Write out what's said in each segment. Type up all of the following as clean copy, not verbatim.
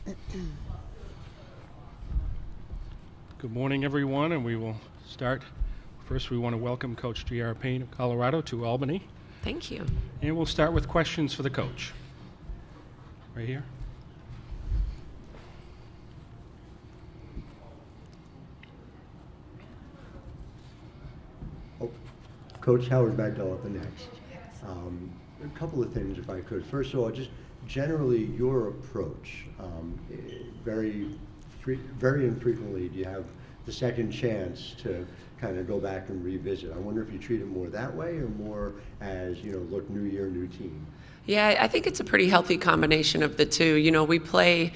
Good morning, everyone, and we will start. First, we want to welcome Coach J.R. Payne of Colorado to Albany. Thank you. And we'll start with questions for the coach. Right here. Coach Howard Magdal at the next. A couple of things, if I could. First of all, just generally your approach. Very infrequently do you have the second chance to kind of go back and revisit. I wonder if you treat it more that way or more as, look, new year, new team. Yeah, I think it's a pretty healthy combination of the two. We play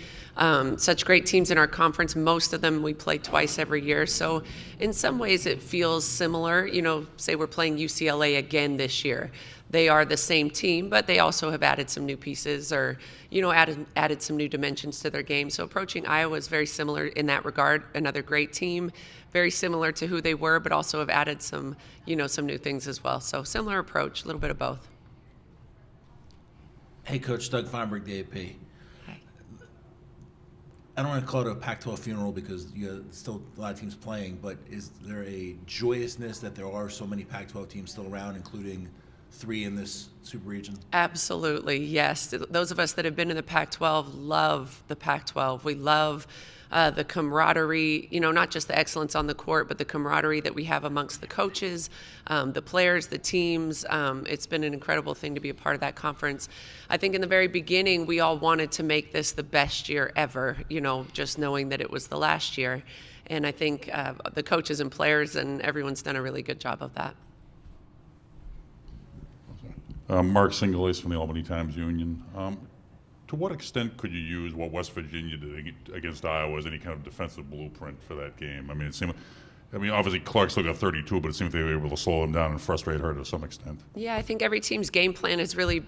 such great teams in our conference. Most of them we play twice every year. So in some ways it feels similar. Say we're playing UCLA again this year. They are the same team, but they also have added some new pieces or, added some new dimensions to their game. So approaching Iowa is very similar in that regard. Another great team, very similar to who they were, but also have added some, some new things as well. So similar approach, a little bit of both. Hey, Coach, Doug Feinberg, the AP. Hi. I don't want to call it a Pac-12 funeral because you still a lot of teams playing, but is there a joyousness that there are so many Pac-12 teams still around, including 3 in this super region? Absolutely, yes. Those of us that have been in the Pac-12 love the Pac-12. We love the camaraderie, not just the excellence on the court, but the camaraderie that we have amongst the coaches, the players, the teams. It's been an incredible thing to be a part of that conference. I think in the very beginning, we all wanted to make this the best year ever, just knowing that it was the last year. And I think the coaches and players and everyone's done a really good job of that. Mark Singulace from the Albany Times-Union. To what extent could you use what West Virginia did against Iowa as any kind of defensive blueprint for that game? Obviously Clark still got 32, but it seemed they were able to slow them down and frustrate her to some extent. Yeah, I think every team's game plan is really,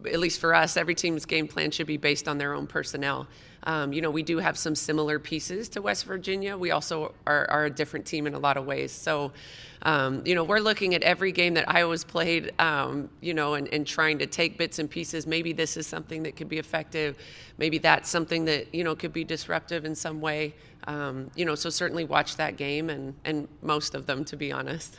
at least for us, every team's game plan should be based on their own personnel. We do have some similar pieces to West Virginia. We also are a different team in a lot of ways. So, we're looking at every game that Iowa's played, and trying to take bits and pieces. Maybe this is something that could be effective. Maybe that's something that, could be disruptive in some way. So certainly watch that game and most of them, to be honest.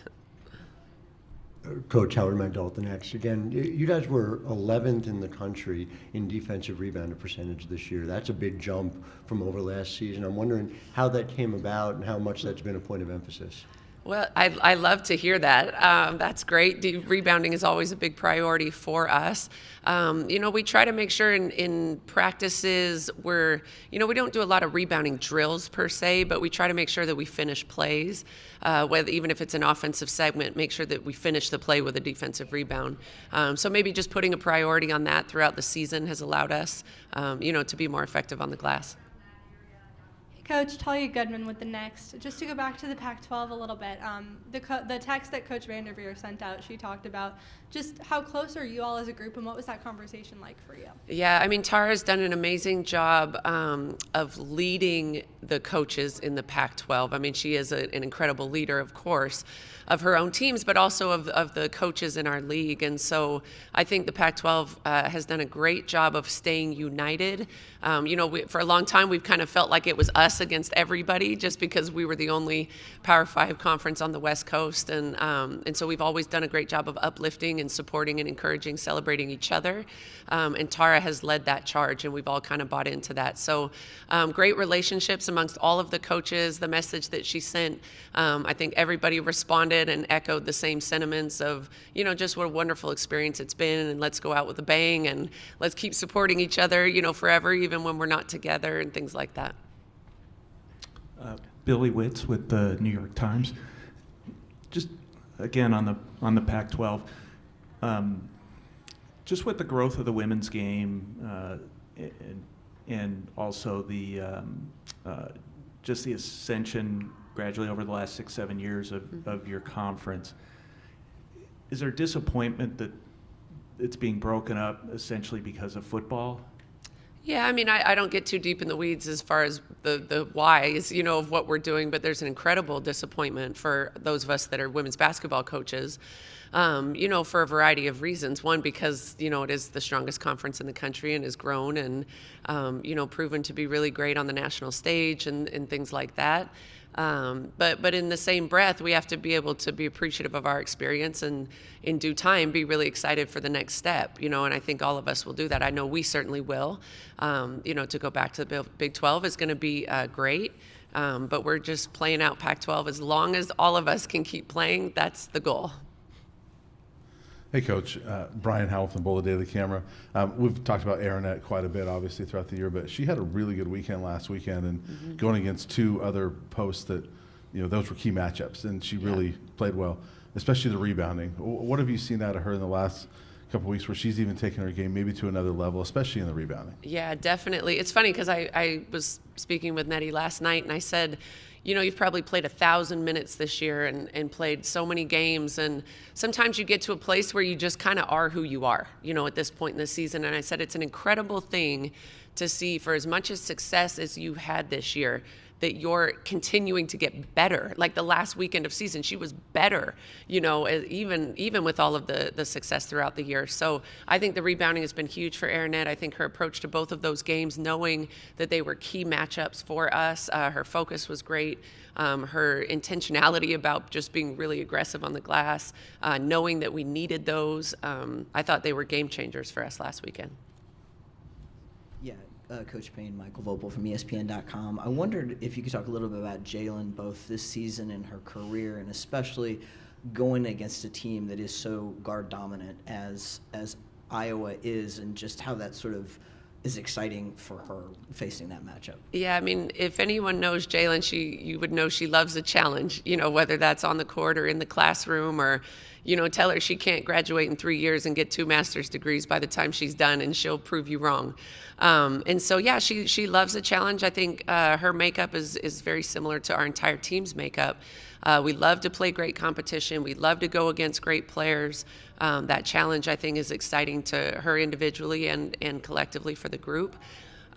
Coach Howard Magdal at the next. Again, you guys were 11th in the country in defensive rebounding percentage this year. That's a big jump from over last season. I'm wondering how that came about and how much that's been a point of emphasis. Well, I love to hear that. That's great. Rebounding is always a big priority for us. We try to make sure in practices we don't do a lot of rebounding drills per se, but we try to make sure that we finish plays, even if it's an offensive segment, make sure that we finish the play with a defensive rebound. So maybe just putting a priority on that throughout the season has allowed us, to be more effective on the glass. Coach, Talia Goodman with the next. Just to go back to the Pac-12 a little bit, the text that Coach Vanderveer sent out, she talked about just how close are you all as a group and what was that conversation like for you? Yeah, Tara's done an amazing job of leading the coaches in the Pac-12. She is an incredible leader, of course, of her own teams, but also of the coaches in our league. And so I think the Pac-12 has done a great job of staying united. For a long time, we've kind of felt like it was us against everybody just because we were the only Power 5 conference on the West Coast. And so we've always done a great job of uplifting and supporting and encouraging, celebrating each other. And Tara has led that charge, and we've all kind of bought into that. So great relationships amongst all of the coaches. The message that she sent, I think everybody responded and echoed the same sentiments of, just what a wonderful experience it's been, and let's go out with a bang, and let's keep supporting each other, forever, even when we're not together, and things like that. Billy Witz with the New York Times. Just again on the Pac-12, just with the growth of the women's game and also the just the ascension gradually over the last 6-7 years of your conference, is there disappointment that it's being broken up essentially because of football? Yeah, I mean, I don't get too deep in the weeds as far as the whys, of what we're doing, but there's an incredible disappointment for those of us that are women's basketball coaches, for a variety of reasons. One, because, it is the strongest conference in the country and has grown and, proven to be really great on the national stage and things like that. But in the same breath, we have to be able to be appreciative of our experience and in due time be really excited for the next step, and I think all of us will do that. I know we certainly will. To go back to the Big 12 is going to be great, but we're just playing out Pac-12 as long as all of us can keep playing. That's the goal. Hey, Coach. Brian Howell from Boulder Daily Camera. We've talked about Aaronette quite a bit, obviously, throughout the year, but she had a really good weekend last weekend, and going against two other posts that, those were key matchups, and she really played well, especially the rebounding. What have you seen out of her in the last couple of weeks where she's even taken her game maybe to another level, especially in the rebounding? Yeah, definitely. It's funny because I was speaking with Nettie last night, and I said, you've probably played 1,000 minutes this year and played so many games. And sometimes you get to a place where you just kind of are who you are, at this point in the season. And I said, it's an incredible thing to see for as much as success as you had this year, that you're continuing to get better. Like the last weekend of season, she was better, even with all of the success throughout the year. So I think the rebounding has been huge for Aaronette. I think her approach to both of those games, knowing that they were key matchups for us, her focus was great. Her intentionality about just being really aggressive on the glass, knowing that we needed those. I thought they were game changers for us last weekend. Yeah, Coach Payne, Michael Vopel from ESPN.com. I wondered if you could talk a little bit about Jalen, both this season and her career, and especially going against a team that is so guard dominant as Iowa is, and just how that sort of is exciting for her facing that matchup. Yeah, I mean, if anyone knows Jalen, you would know she loves a challenge, whether that's on the court or in the classroom, or, tell her she can't graduate in 3 years and get 2 master's degrees by the time she's done, and she'll prove you wrong. And so, yeah, she loves a challenge. I think her makeup is very similar to our entire team's makeup. We love to play great competition. We love to go against great players. That challenge, I think, is exciting to her individually and collectively for the group.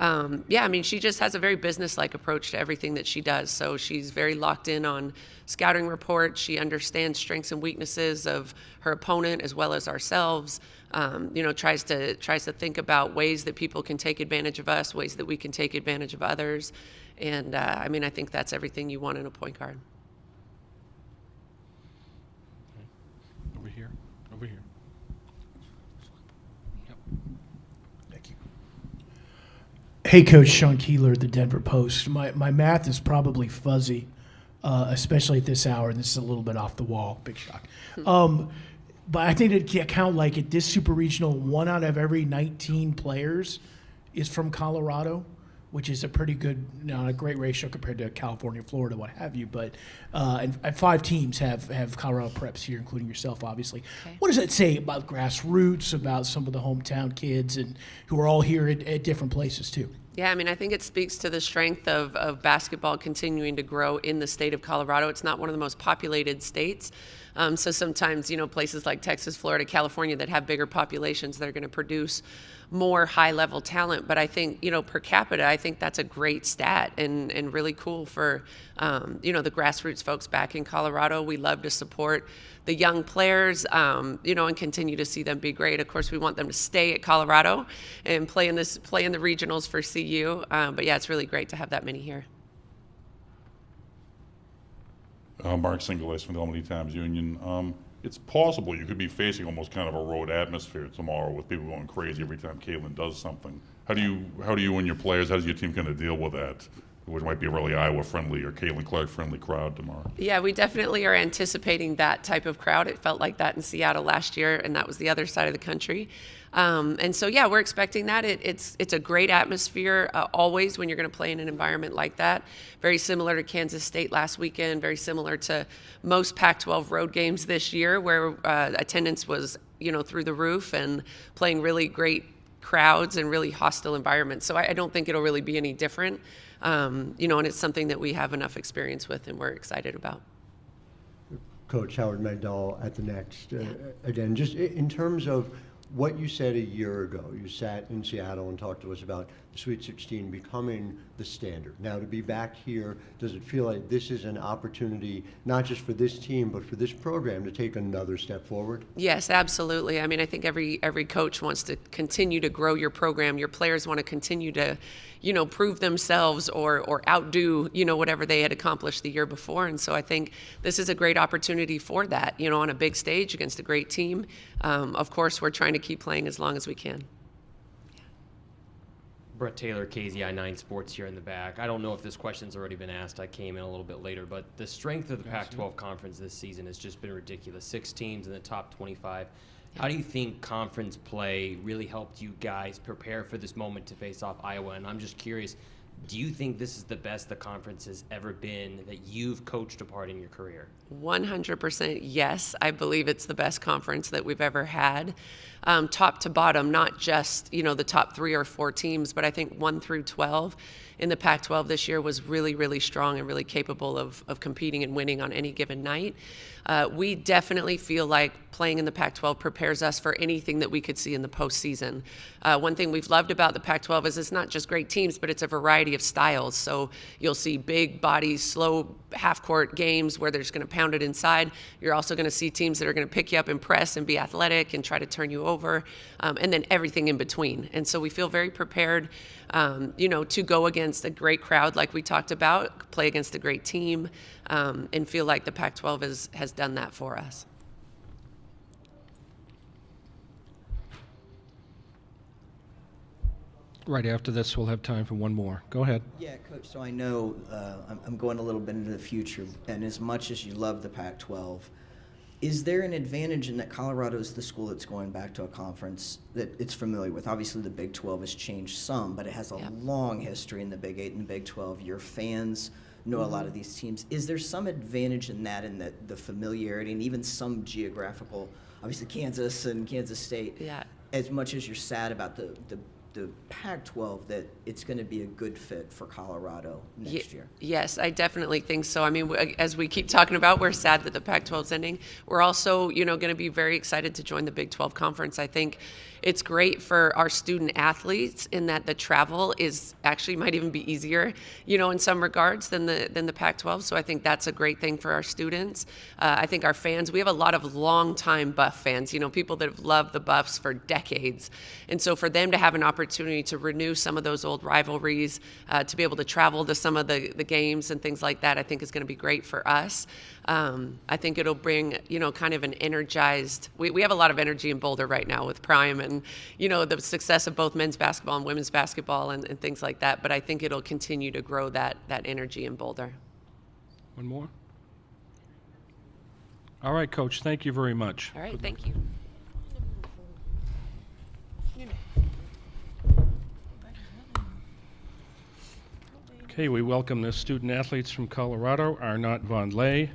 Yeah, I mean, she just has a very business-like approach to everything that she does. So she's very locked in on scouting reports. She understands strengths and weaknesses of her opponent as well as ourselves. Tries to think about ways that people can take advantage of us, ways that we can take advantage of others. And, I mean, I think that's everything you want in a point guard. Over here. Yep. Thank you. Hey, Coach, Sean Keeler, the Denver Post. My math is probably fuzzy, especially at this hour. This is a little bit off the wall. Big shock. But I think it can count like at this super regional, 1 out of every 19 players is from Colorado, which is a pretty good, not a great ratio compared to California, Florida, what have you. But and 5 teams have Colorado preps here, including yourself, obviously. Okay. What does that say about grassroots, about some of the hometown kids, and who are all here at different places too? Yeah, I mean, I think it speaks to the strength of basketball continuing to grow in the state of Colorado. It's not one of the most populated states. So sometimes, places like Texas, Florida, California that have bigger populations, they're going to produce more high-level talent. But I think, per capita, I think that's a great stat and really cool for, the grassroots folks back in Colorado. We love to support the young players, and continue to see them be great. Of course, we want them to stay at Colorado and play in the regionals for CU. But yeah, it's really great to have that many here. Mark Singles from the Albany Times-Union. It's possible you could be facing almost kind of a road atmosphere tomorrow with people going crazy every time Caitlin does something. How do you and your players, how does your team kind of deal with that? Which might be a really Iowa-friendly or Caitlin Clark-friendly crowd tomorrow. Yeah, we definitely are anticipating that type of crowd. It felt like that in Seattle last year, and that was the other side of the country. And so, yeah, we're expecting that. It's a great atmosphere always when you're going to play in an environment like that. Very similar to Kansas State last weekend, very similar to most Pac-12 road games this year where attendance was, through the roof and playing really great crowds and really hostile environments. So I don't think it'll really be any different. And it's something that we have enough experience with and we're excited about. Coach Howard Megdal at the Next. Again, just in terms of what you said a year ago, you sat in Seattle and talked to us about Sweet 16 becoming the standard. Now, to be back here, does it feel like this is an opportunity, not just for this team, but for this program to take another step forward? Yes, absolutely. I mean, I think every coach wants to continue to grow your program. Your players want to continue to, prove themselves or outdo, whatever they had accomplished the year before. And so I think this is a great opportunity for that, on a big stage against a great team. Of course, we're trying to keep playing as long as we can. Brett Taylor, KZI 9 Sports here in the back. I don't know if this question's already been asked. I came in a little bit later, but the strength of the Pac-12 conference this season has just been ridiculous. 6 teams in the top 25. How do you think conference play really helped you guys prepare for this moment to face off Iowa? And I'm just curious, do you think this is the best the conference has ever been that you've coached a part in your career? 100% yes. I believe it's the best conference that we've ever had, top to bottom, not just, the top 3 or 4 teams, but I think 1 through 12 in the Pac-12 this year was really, really strong and really capable of competing and winning on any given night. We definitely feel like playing in the Pac-12 prepares us for anything that we could see in the postseason. One thing we've loved about the Pac-12 is it's not just great teams, but it's a variety of styles. So you'll see big bodies, slow half-court games where they're just going to pound it inside. You're also going to see teams that are going to pick you up and press and be athletic and try to turn you over, and then everything in between. And so we feel very prepared, to go against a great crowd like we talked about, play against a great team, and feel like the Pac-12 has done that for us. Right after this, we'll have time for one more. Go ahead. Yeah, Coach, so I know I'm going a little bit into the future, and as much as you love the Pac-12, is there an advantage in that Colorado is the school that's going back to a conference that it's familiar with? Obviously, the Big 12 has changed some, but it has a long history in the Big 8 and the Big 12. Your fans know a lot of these teams. Is there some advantage in that, the familiarity and even some geographical, obviously Kansas and Kansas State, as much as you're sad about the Pac-12, that it's going to be a good fit for Colorado next year? Yes, I definitely think so. I mean, as we keep talking about, we're sad that the Pac-12 is ending. We're also, going to be very excited to join the Big 12 conference. I think it's great for our student athletes in that the travel is actually might even be easier, in some regards than the Pac-12. So I think that's a great thing for our students. I think our fans, we have a lot of longtime Buff fans, people that have loved the Buffs for decades. And so for them to have an opportunity to renew some of those old rivalries, to be able to travel to some of the games and things like that, I think is going to be great for us. I think it'll bring, kind of an energized, we have a lot of energy in Boulder right now with Prime and, the success of both men's basketball and women's basketball and things like that. But I think it'll continue to grow that energy in Boulder. One more? All right, Coach, thank you very much. All right, thank you. Okay, we welcome the student athletes from Colorado, Arnott Von Lay,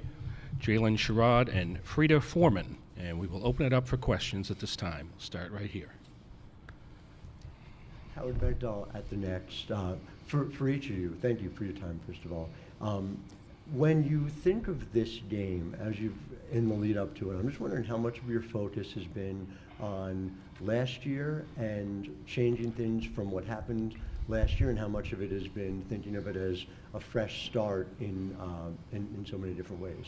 Jalen Sherrod, and Frida Foreman. And we will open it up for questions at this time. We'll start right here. Howard Begdahl at the Next. For each of you, thank you for your time, first of all. When you think of this game, as you've in the lead up to it, I'm just wondering how much of your focus has been on last year and changing things from what happened last year, and how much of it has been thinking of it as a fresh start in so many different ways.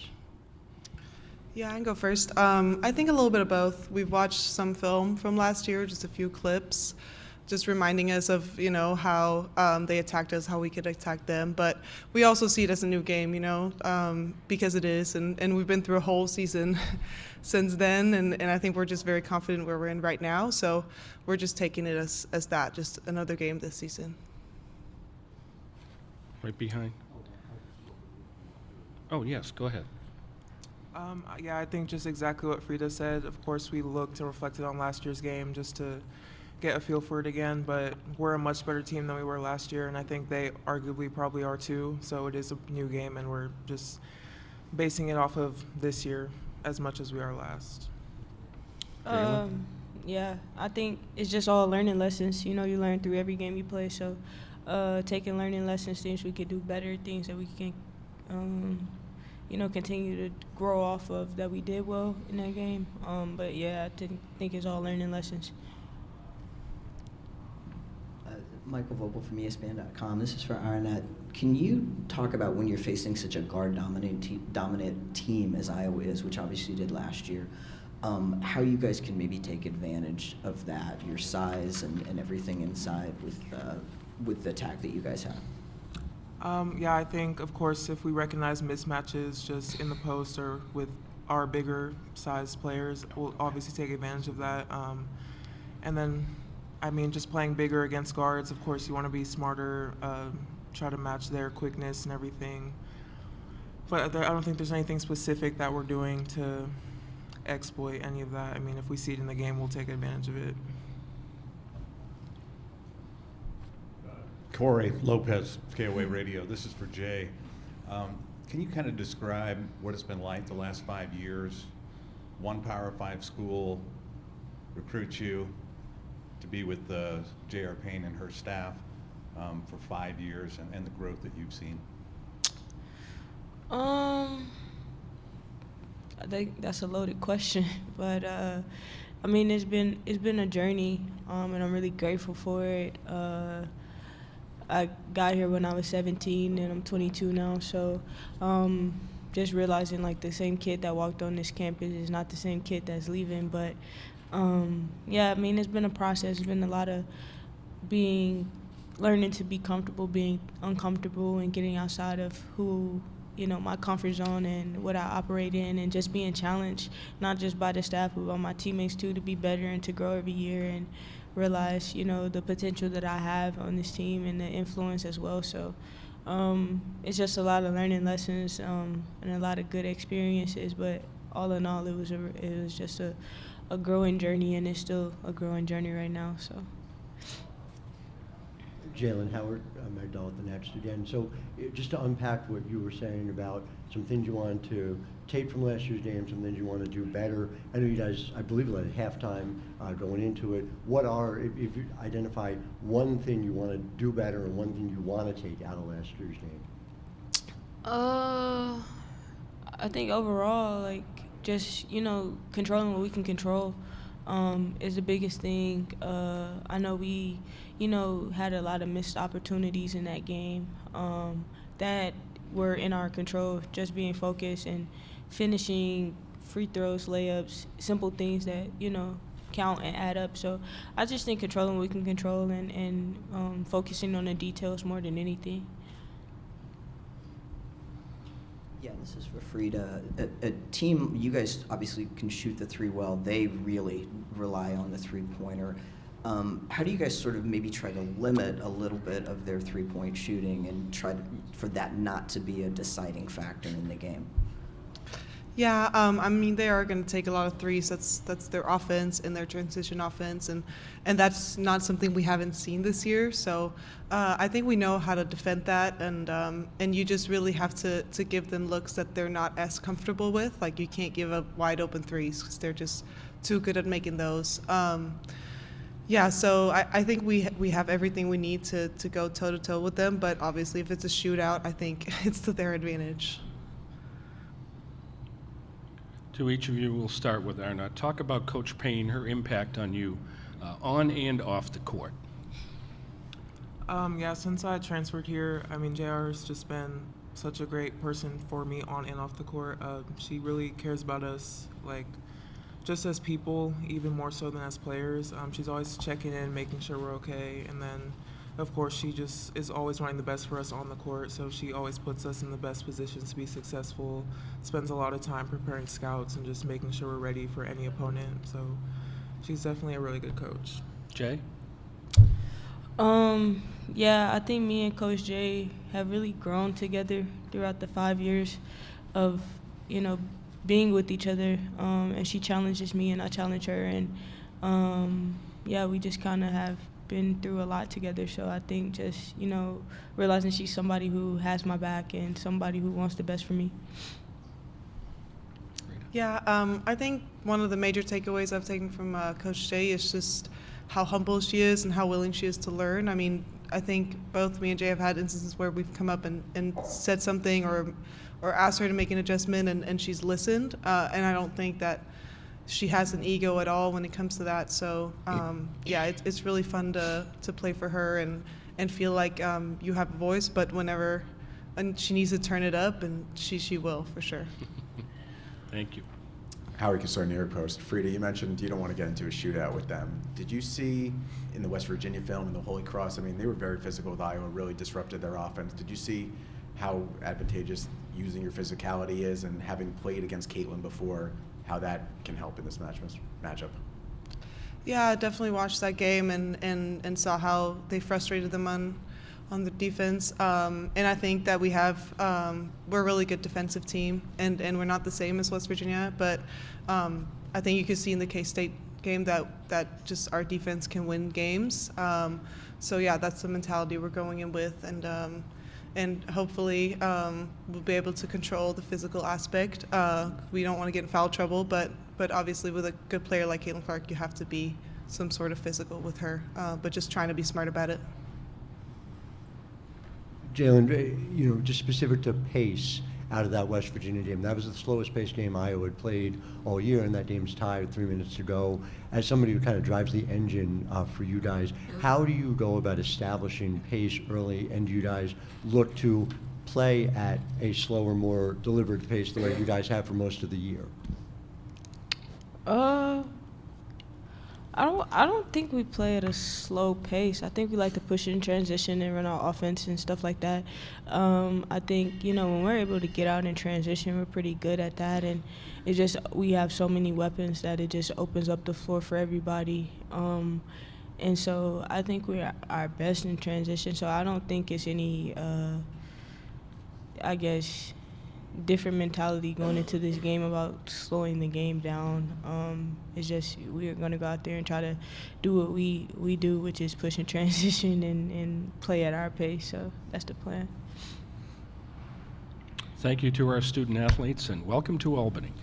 Yeah, I can go first. I think a little bit of both. We've watched some film from last year, just a few clips, just reminding us of, how they attacked us, how we could attack them. But we also see it as a new game, because it is. And we've been through a whole season since then. And I think we're just very confident where we're in right now. So we're just taking it as that, just another game this season. Right behind. Oh, yes, go ahead. Yeah, I think just exactly what Frida said. Of course, we looked and reflected on last year's game just to get a feel for it again, but we're a much better team than we were last year, and I think they arguably probably are too. So it is a new game, and we're just basing it off of this year as much as we are last. Yeah, I think it's just all learning lessons. You learn through every game you play, so taking learning lessons, things we could do better, things that we can continue to grow off of that we did well in that game. But yeah, I think it's all learning lessons. Michael Vogel from ESPN.com. This is for Arnett. Can you talk about when you're facing such a guard-dominant team as Iowa is, which obviously you did last year, how you guys can maybe take advantage of that, your size and everything inside with the attack that you guys have? Yeah, I think, of course, if we recognize mismatches just in the post or with our bigger sized players, we'll obviously take advantage of that. And then, I mean, just playing bigger against guards, of course, you want to be smarter, try to match their quickness and everything. But I don't think there's anything specific that we're doing to exploit any of that. I mean, if we see it in the game, we'll take advantage of it. Corey Lopez, KOA Radio. This is for Jay. Can you kind of describe what it's been like the last 5 years? One Power 5 school recruits you to be with J.R. Payne and her staff for 5 years and the growth that you've seen. I think that's a loaded question, but I mean it's been a journey, and I'm really grateful for it. I got here when I was 17, and I'm 22 now, so just realizing like the same kid that walked on this campus is not the same kid that's leaving. But yeah, I mean it's been a process. It's been a lot of learning to be comfortable, being uncomfortable, and getting outside of my comfort zone and what I operate in, and just being challenged, not just by the staff, but by my teammates too, to be better and to grow every year and realize, the potential that I have on this team and the influence as well. So it's just a lot of learning lessons and a lot of good experiences, but all in all, it was just a growing journey, and it's still a growing journey right now. So. Jalen Howard, Magdal at the Next again. So just to unpack what you were saying about some things you wanted to take from last year's game, some things you want to do better. I know you guys, I believe, at halftime going into it. What are, if you identify one thing you want to do better and one thing you want to take out of last year's game? I think overall, like, just, controlling what we can control is the biggest thing. I know we, had a lot of missed opportunities in that game that were in our control, just being focused and finishing free throws, layups, simple things that, count and add up. So I just think controlling what we can control and focusing on the details more than anything. Yeah, this is for Frida. A team, you guys obviously can shoot the three well. They really rely on the three-pointer. How do you guys sort of maybe try to limit a little bit of their three-point shooting and try for that not to be a deciding factor in the game? Yeah, I mean, they are going to take a lot of threes. That's their offense and their transition offense, and that's not something we haven't seen this year. So I think we know how to defend that, and you just really have to give them looks that they're not as comfortable with. Like, you can't give up wide open threes because they're just too good at making those. Yeah, so I think we have everything we need to go toe-to-toe with them, but obviously if it's a shootout, I think it's to their advantage. To each of you, we'll start with Arnott. Talk about Coach Payne, her impact on you on and off the court. Yeah, since I transferred here, I mean, JR has just been such a great person for me on and off the court. She really cares about us, like, just as people, even more so than as players. She's always checking in, making sure we're okay. And then, of course, she just is always wanting the best for us on the court. So she always puts us in the best positions to be successful, spends a lot of time preparing scouts and just making sure we're ready for any opponent. So she's definitely a really good coach. Jay? Yeah, I think me and Coach Jay have really grown together throughout the 5 years of, being with each other, and she challenges me and I challenge her, and yeah, we just kind of have been through a lot together. So I think just, realizing she's somebody who has my back and somebody who wants the best for me. Yeah, I think one of the major takeaways I've taken from Coach Jay is just how humble she is and how willing she is to learn. I mean, I think both me and Jay have had instances where we've come up and said something or asked her to make an adjustment, and she's listened. And I don't think that she has an ego at all when it comes to that. So, yeah, it's really fun to play for her, and and feel like you have a voice. But whenever and she needs to turn it up, and she will for sure. Thank you. Howie Kessler, New York Post. Frida, you mentioned you don't want to get into a shootout with them. Did you see in the West Virginia film, in the Holy Cross, I mean, they were very physical with Iowa, really disrupted their offense. Did you see how advantageous using your physicality is, and having played against Caitlin before, how that can help in this matchup? Yeah, I definitely watched that game and saw how they frustrated them on the defense. And I think that we're a really good defensive team, and we're not the same as West Virginia, but I think you could see in the K-State game that just our defense can win games. So yeah, that's the mentality we're going in with, and hopefully we'll be able to control the physical aspect. We don't want to get in foul trouble, but obviously with a good player like Caitlin Clark, you have to be some sort of physical with her, but just trying to be smart about it. Jalen, just specific to pace out of that West Virginia game, that was the slowest paced game Iowa had played all year, and that game's tied, 3 minutes to go. As somebody who kind of drives the engine for you guys, how do you go about establishing pace early, and do you guys look to play at a slower, more deliberate pace the way you guys have for most of the year? I don't think we play at a slow pace. I think we like to push in transition and run our offense and stuff like that. I think, when we're able to get out in transition, we're pretty good at that. And it's just we have so many weapons that it just opens up the floor for everybody. And so I think we're our best in transition. So I don't think it's any, different mentality going into this game about slowing the game down. It's just we're going to go out there and try to do what we do, which is push and transition and play at our pace. So that's the plan. Thank you to our student athletes, and welcome to Albany.